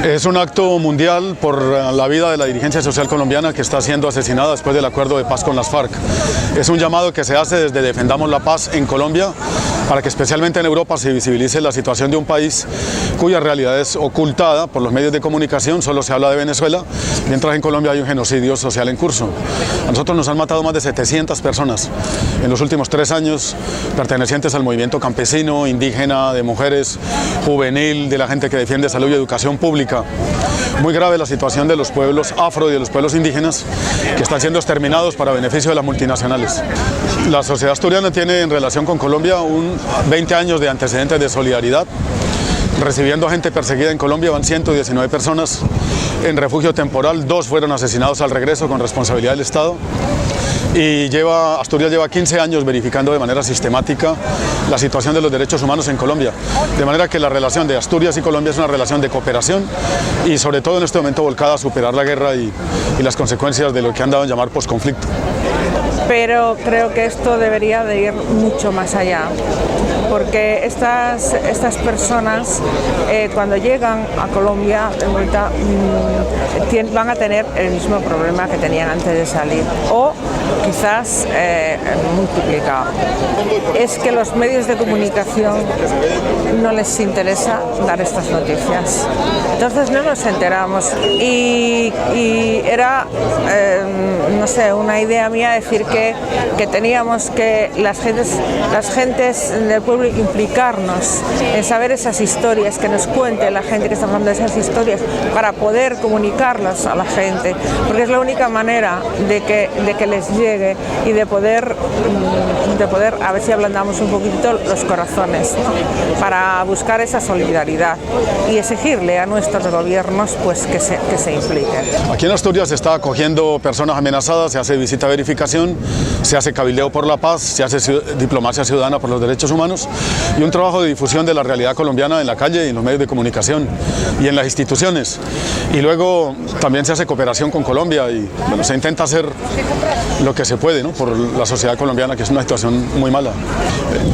Es un acto mundial por la vida de la dirigencia social colombiana que está siendo asesinada después del acuerdo de paz con las FARC. Es un llamado que se hace desde Defendamos la Paz en Colombia para que especialmente en Europa se visibilice la situación de un país cuya realidad es ocultada por los medios de comunicación. Solo se habla de Venezuela, mientras en Colombia hay un genocidio social en curso. A nosotros nos han matado más de 700 personas en los últimos 3 años, pertenecientes al movimiento campesino, indígena, de mujeres, juvenil, de la gente que defiende salud y educación pública. Muy grave la situación de los pueblos afro y de los pueblos indígenas que están siendo exterminados para beneficio de las multinacionales. La sociedad asturiana tiene en relación con Colombia 20 años de antecedentes de solidaridad. Recibiendo a gente perseguida en Colombia van 119 personas en refugio temporal, 2 fueron asesinados al regreso con responsabilidad del Estado. Y Asturias lleva 15 años verificando de manera sistemática la situación de los derechos humanos en Colombia. De manera que la relación de Asturias y Colombia es una relación de cooperación y sobre todo en este momento volcada a superar la guerra y las consecuencias de lo que han dado en llamar posconflicto. Pero creo que esto debería de ir mucho más allá, porque estas personas cuando llegan a Colombia de vuelta van a tener el mismo problema que tenían antes de salir o quizás multiplicado. Es que los medios de comunicación no les interesa dar estas noticias, entonces no nos enteramos y era no sé, una idea mía decir que teníamos que las gentes del pueblo implicarnos en saber esas historias, que nos cuente la gente que está hablando de esas historias para poder comunicarlas a la gente, porque es la única manera de que les llegue y de poder a ver si ablandamos un poquito los corazones, ¿no? Para buscar esa solidaridad y exigirle a nuestros gobiernos pues que se impliquen. Aquí en Asturias se está acogiendo personas amenazadas, se hace visita de verificación, se hace cabildeo por la paz, se hace diplomacia ciudadana por los derechos humanos y un trabajo de difusión de la realidad colombiana en la calle y en los medios de comunicación y en las instituciones. Y luego también se hace cooperación con Colombia y bueno, se intenta hacer lo que se puede, ¿no? Por la sociedad colombiana, que es una situación muy mala.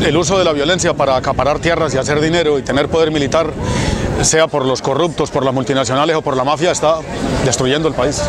El uso de la violencia para acaparar tierras y hacer dinero y tener poder militar, sea por los corruptos, por las multinacionales o por la mafia, está destruyendo el país.